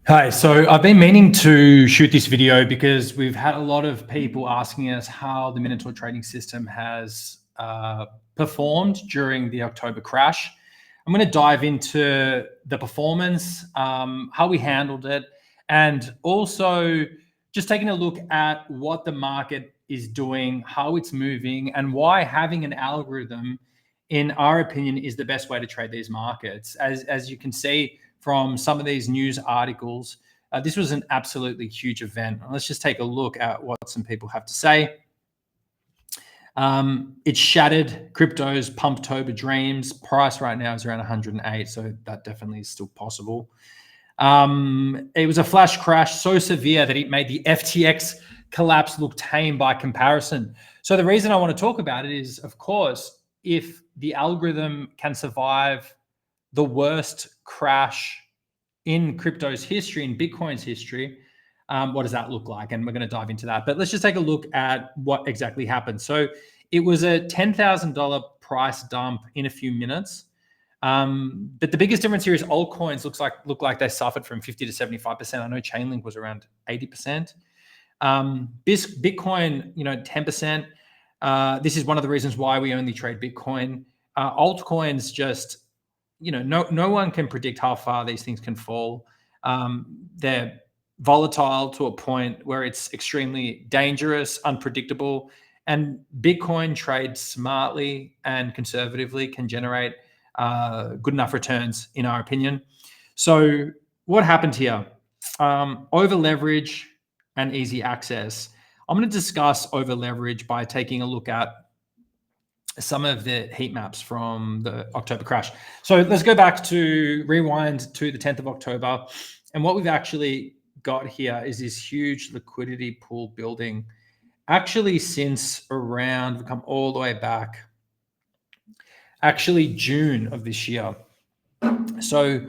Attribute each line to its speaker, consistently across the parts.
Speaker 1: Hi, so I've been meaning to shoot this video because we've had a lot of people asking us how the Minotaur trading system has performed during the October crash. I'm going to dive into the performance, how we handled it, and also just taking a look at what the market is doing, how it's moving, and why having an algorithm, in our opinion, is the best way to trade these markets. As you can see from some of these news articles, this was an absolutely huge event. Let's just take a look at what some people have to say. It shattered crypto's Pumptober dreams. Price right now is around 108, so that definitely is still possible. It was a flash crash so severe that it made the FTX collapse look tame by comparison. So the reason I want to talk about it is, of course, if the algorithm can survive the worst crash in crypto's history, in Bitcoin's history, what does that look like? And we're going to dive into that. But let's just take a look at what exactly happened. So it was a $10,000 price dump in a few minutes. But the biggest difference here is altcoins look like they suffered from 50 to 75%. I know Chainlink was around 80%. Bitcoin, 10%. This is one of the reasons why we only trade Bitcoin. Altcoins just, no one can predict how far these things can fall. They're volatile to a point where it's extremely dangerous, unpredictable, and Bitcoin trades smartly and conservatively can generate good enough returns, in our opinion. So what happened here? Over leverage and easy access. I'm going to discuss over leverage by taking a look at some of the heat maps from the October crash. So let's go back to rewind to the 10th of October. And what we've actually got here is this huge liquidity pool building. Actually, since around, we've come all the way back, actually June of this year. So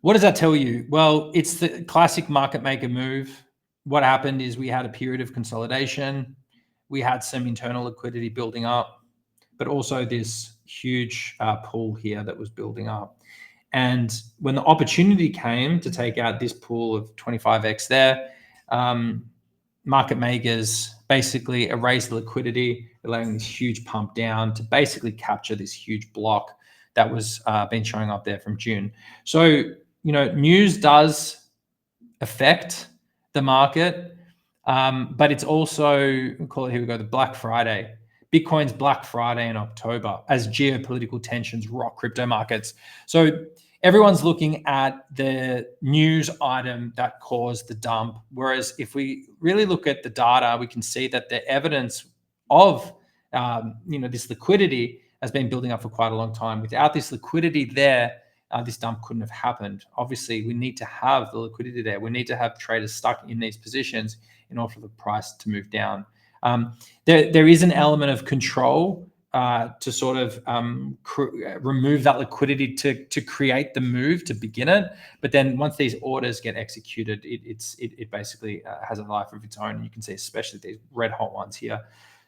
Speaker 1: what does that tell you? Well, it's the classic market maker move. What happened is we had a period of consolidation. We had some internal liquidity building up, but also this huge pool here that was building up. And when the opportunity came to take out this pool of 25x there, market makers basically erased the liquidity, allowing this huge pump down to basically capture this huge block that was been showing up there from June. So, news does affect the market, but it's also, call it, here we go, the Black Friday. Bitcoin's Black Friday in October as geopolitical tensions rock crypto markets. So everyone's looking at the news item that caused the dump. Whereas if we really look at the data, we can see that the evidence of this liquidity has been building up for quite a long time. Without this liquidity there, this dump couldn't have happened. Obviously, we need to have the liquidity there. We need to have traders stuck in these positions in order for the price to move down. There is an element of control to sort of remove that liquidity to create the move, to begin it. But then once these orders get executed, it basically has a life of its own. And you can see especially these red hot ones here.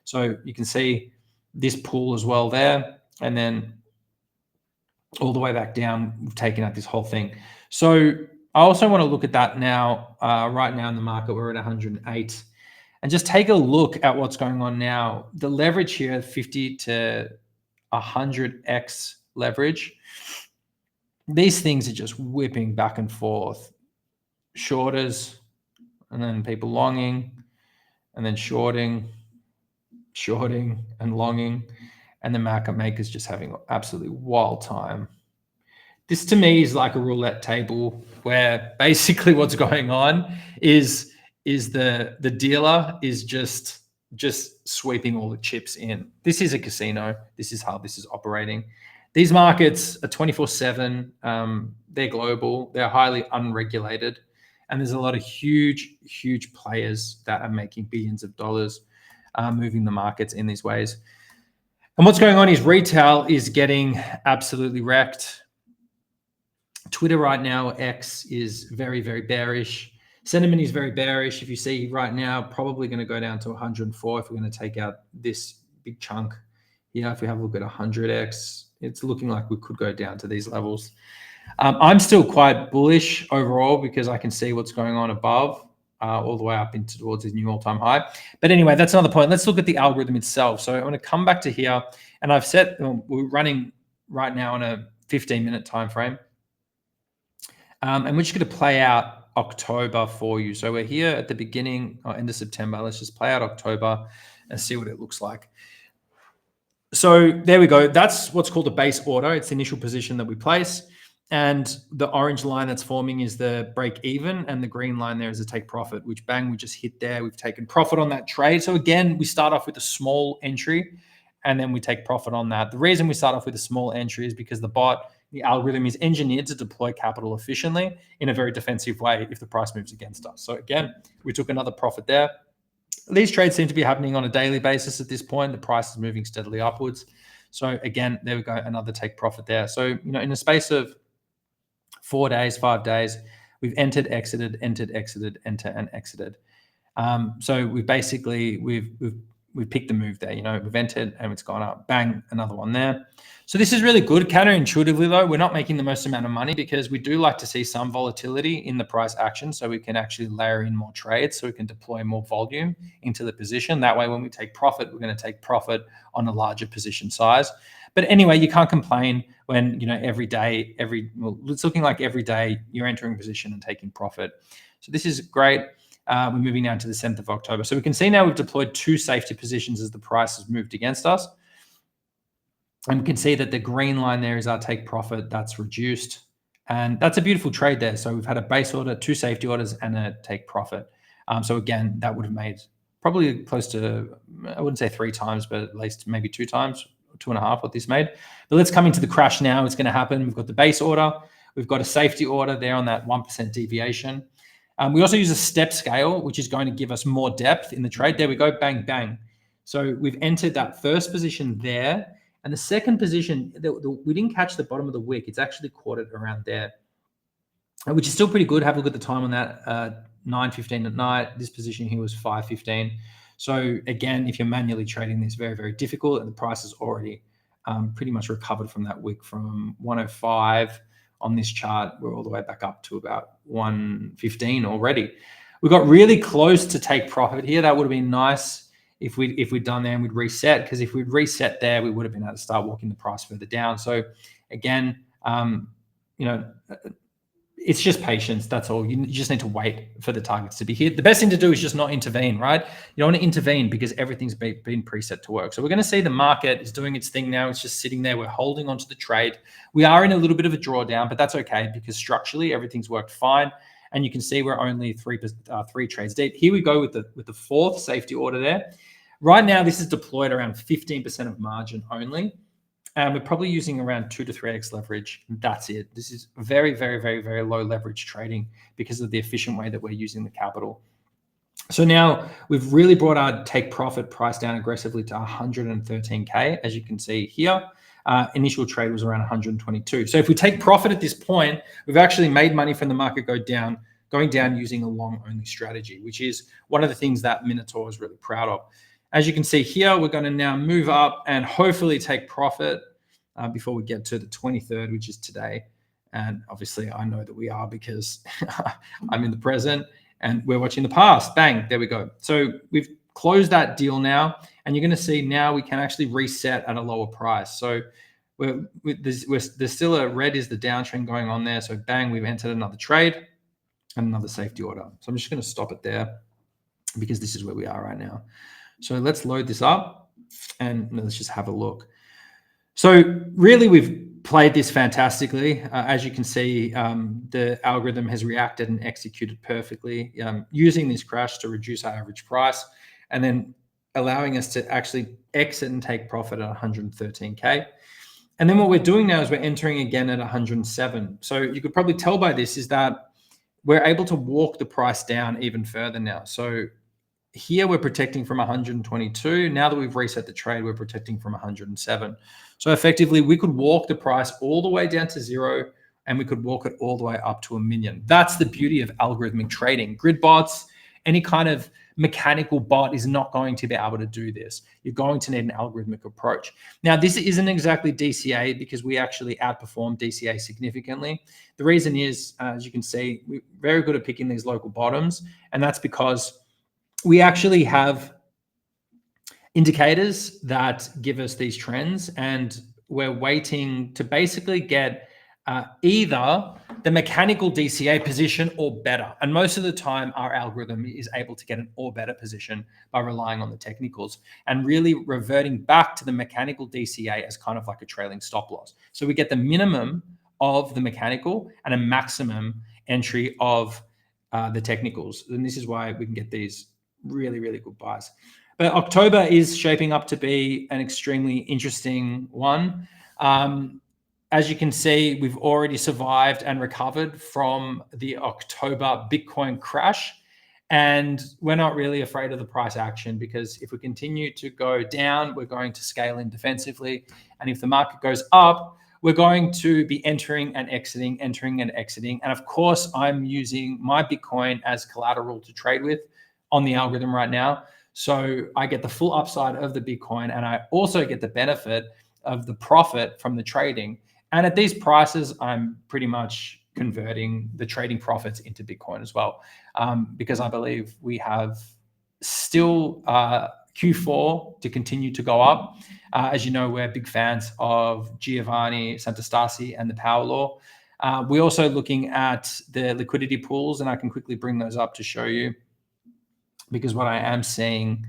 Speaker 1: So you can see this pool as well there. And then all the way back down, we've taken out this whole thing. So I also want to look at that now. Right now in the market, we're at 108. And just take a look at what's going on now. The leverage here, 50 to 100x leverage. These things are just whipping back and forth. Shorters, and then people longing, and then shorting and longing. And the market makers just having absolutely wild time. This to me is like a roulette table where basically what's going on is the dealer is just sweeping all the chips in. This is a casino. This is how this is operating. These markets are 24/7. They're global. They're highly unregulated. And there's a lot of huge players that are making billions of dollars moving the markets in these ways. And what's going on is retail is getting absolutely wrecked. Twitter right now, X, is very, very bearish. Sentiment is very bearish. If you see right now, probably going to go down to 104 if we're going to take out this big chunk. If we have a look at 100x, it's looking like we could go down to these levels. I'm still quite bullish overall because I can see what's going on above, all the way up into towards his new all-time high. But anyway, that's another point. Let's look at the algorithm itself. So I'm going to come back to here, and I've set, we're running right now on a 15-minute time frame, and we're just going to play out October for you. So we're here at the beginning or end of September. Let's just play out October and see what it looks like. So there we go. That's what's called a base order. It's the initial position that we place. And the orange line that's forming is the break even, and the green line there is a take profit, which bang, we just hit there. We've taken profit on that trade. So again, we start off with a small entry and then we take profit on that. The reason we start off with a small entry is because the algorithm is engineered to deploy capital efficiently in a very defensive way if the price moves against us. So again, we took another profit there. These trades seem to be happening on a daily basis at this point. The price is moving steadily upwards. So again, there we go, another take profit there. So, in the space of 4 days, 5 days, we've entered, exited, enter, and exited. So we've basically, we've picked the move there, we've entered and it's gone up, bang, another one there. So this is really good. Counterintuitively though, we're not making the most amount of money because we do like to see some volatility in the price action so we can actually layer in more trades, so we can deploy more volume into the position. That way, when we take profit, we're going to take profit on a larger position size. But anyway, you can't complain when, every day, it's looking like every day you're entering position and taking profit. So this is great. We're moving now to the 7th of October. So we can see now we've deployed 2 safety positions as the price has moved against us. And we can see that the green line there is our take profit. That's reduced. And that's a beautiful trade there. So we've had a base order, 2 safety orders, and a take profit. So again, that would have made probably close to, I wouldn't say 3 times, but at least maybe 2 times, 2.5 what this made. But let's come into the crash now. It's going to happen. We've got the base order. We've got a safety order there on that 1% deviation. We also use a step scale, which is going to give us more depth in the trade. There we go, bang, bang. So we've entered that first position there. And the second position, we didn't catch the bottom of the wick. It's actually caught it around there, which is still pretty good. Have a look at the time on that, 9:15 at night. This position here was 5:15. So again, if you're manually trading this, very, very difficult. And the price is already pretty much recovered from that wick from 105 on this chart. We're all the way back up to about 115 already. We got really close to take profit here. That would have been nice if we'd done there and we'd reset, because if we'd reset there, we would have been able to start walking the price further down. So again, it's just patience. That's all. You just need to wait for the targets to be hit. The best thing to do is just not intervene, right? You don't want to intervene because everything's been preset to work. So we're going to see the market is doing its thing now. It's just sitting there. We're holding onto the trade. We are in a little bit of a drawdown, but that's okay because structurally everything's worked fine. And you can see we're only 3 trades deep. Here we go with the 4th safety order there. Right now, this is deployed around 15% of margin only. And we're probably using around 2 to 3x leverage. That's it. This is very, very, very, very low leverage trading because of the efficient way that we're using the capital. So now we've really brought our take profit price down aggressively to 113K, as you can see here. Initial trade was around 122. So if we take profit at this point, we've actually made money from the market going down using a long only strategy, which is one of the things that Minotaur is really proud of. As you can see here, we're going to now move up and hopefully take profit before we get to the 23rd, which is today. And obviously I know that we are because I'm in the present and we're watching the past. Bang, there we go. So we've closed that deal now, and you're going to see now we can actually reset at a lower price. So there's still a red is the downtrend going on there. So bang, we've entered another trade and another safety order. So I'm just going to stop it there because this is where we are right now. So let's load this up and let's just have a look. So really we've played this fantastically. As you can see, the algorithm has reacted and executed perfectly, using this crash to reduce our average price and then allowing us to actually exit and take profit at 113K. And then what we're doing now is we're entering again at 107. So you could probably tell by this is that we're able to walk the price down even further now. So here we're protecting from 122. Now that we've reset the trade, we're protecting from 107. So effectively, we could walk the price all the way down to 0, and we could walk it all the way up to 1 million. That's the beauty of algorithmic trading. Grid bots, any kind of mechanical bot is not going to be able to do this. You're going to need an algorithmic approach. Now, this isn't exactly DCA because we actually outperform DCA significantly. The reason is, as you can see, we're very good at picking these local bottoms, and that's because we actually have indicators that give us these trends, and we're waiting to basically get either the mechanical DCA position or better. And most of the time, our algorithm is able to get an or better position by relying on the technicals and really reverting back to the mechanical DCA as kind of like a trailing stop loss. So we get the minimum of the mechanical and a maximum entry of the technicals. And this is why we can get these really, really good buys. But October is shaping up to be an extremely interesting one. As you can see, we've already survived and recovered from the October Bitcoin crash. And we're not really afraid of the price action, because if we continue to go down, we're going to scale in defensively. And if the market goes up, we're going to be entering and exiting, entering and exiting. And of course, I'm using my Bitcoin as collateral to trade with on the algorithm right now. So I get the full upside of the Bitcoin, and I also get the benefit of the profit from the trading. And at these prices, I'm pretty much converting the trading profits into Bitcoin as well, because I believe we have still Q4 to continue to go up. As you know, we're big fans of Giovanni Santastasi and the power law. We're also looking at the liquidity pools, and I can quickly bring those up to show you, because what I am seeing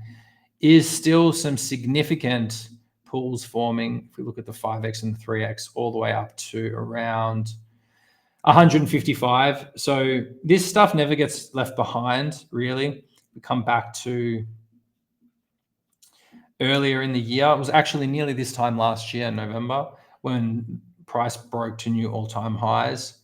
Speaker 1: is still some significant pools forming. If we look at the 5x and the 3x all the way up to around 155. So this stuff never gets left behind, really. We come back to earlier in the year. It was actually nearly this time last year, November, when price broke to new all-time highs.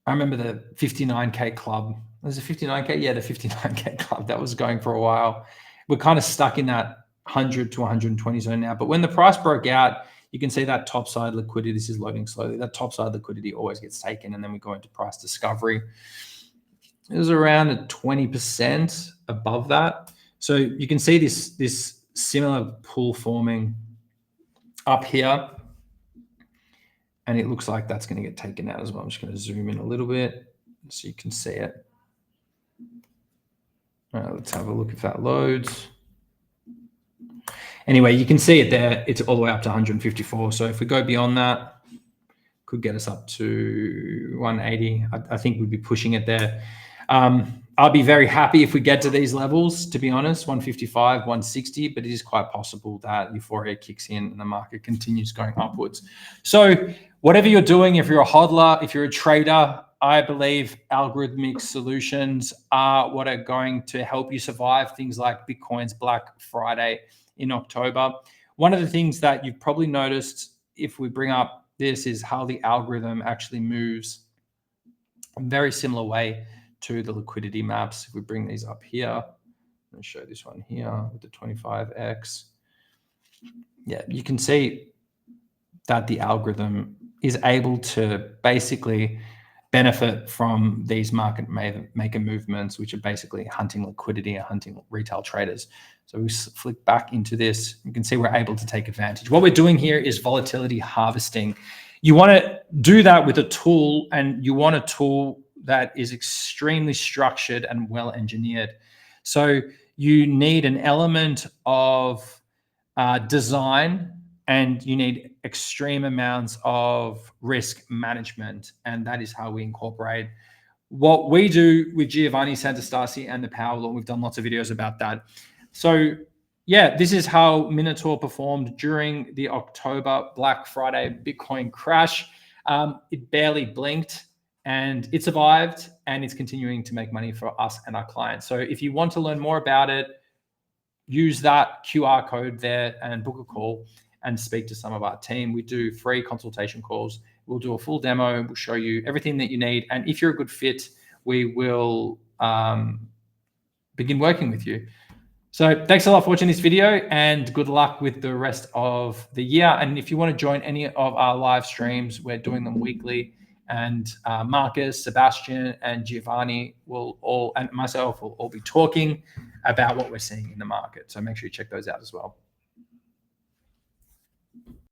Speaker 1: I remember the 59K club. Was it 59K? Yeah, the 59K club that was going for a while. We're kind of stuck in that 100 to 120 zone now. But when the price broke out, you can see that top side liquidity. This is loading slowly. That top side liquidity always gets taken, and then we go into price discovery. It was around a 20% above that. So you can see this similar pool forming up here. And it looks like that's going to get taken out as well. I'm just going to zoom in a little bit so you can see it. All right, let's have a look if that loads. Anyway, you can see it there. It's all the way up to 154. So if we go beyond that, could get us up to 180. I think we'd be pushing it there. I'll be very happy if we get to these levels, to be honest, 155, 160, but it is quite possible that euphoria kicks in and the market continues going upwards. So whatever you're doing, if you're a hodler, if you're a trader, I believe algorithmic solutions are what are going to help you survive things like Bitcoin's Black Friday in October. One of the things that you've probably noticed, if we bring up this, is how the algorithm actually moves in a very similar way to the liquidity maps. If we bring these up here, I'm going to show this one here with the 25x. Yeah, you can see that the algorithm is able to basically benefit from these market maker movements, which are basically hunting liquidity and hunting retail traders. So we flick back into this. You can see we're able to take advantage. What we're doing here is volatility harvesting. You want to do that with a tool, and you want a tool that is extremely structured and well engineered. So you need an element of design, and you need extreme amounts of risk management. And that is how we incorporate what we do with Giovanni Santastasi and the power law. We've done lots of videos about that. So yeah, this is how Minotaur performed during the October Black Friday Bitcoin crash. It barely blinked, and it survived, and it's continuing to make money for us and our clients. So if you want to learn more about it, use that QR code there and book a call and speak to some of our team. We do free consultation calls. We'll do a full demo. We'll show you everything that you need. And if you're a good fit, we will begin working with you. So thanks a lot for watching this video, and good luck with the rest of the year. And if you want to join any of our live streams, we're doing them weekly. And Marcus, Sebastian, and Giovanni will all, and myself will all be talking about what we're seeing in the market. So make sure you check those out as well.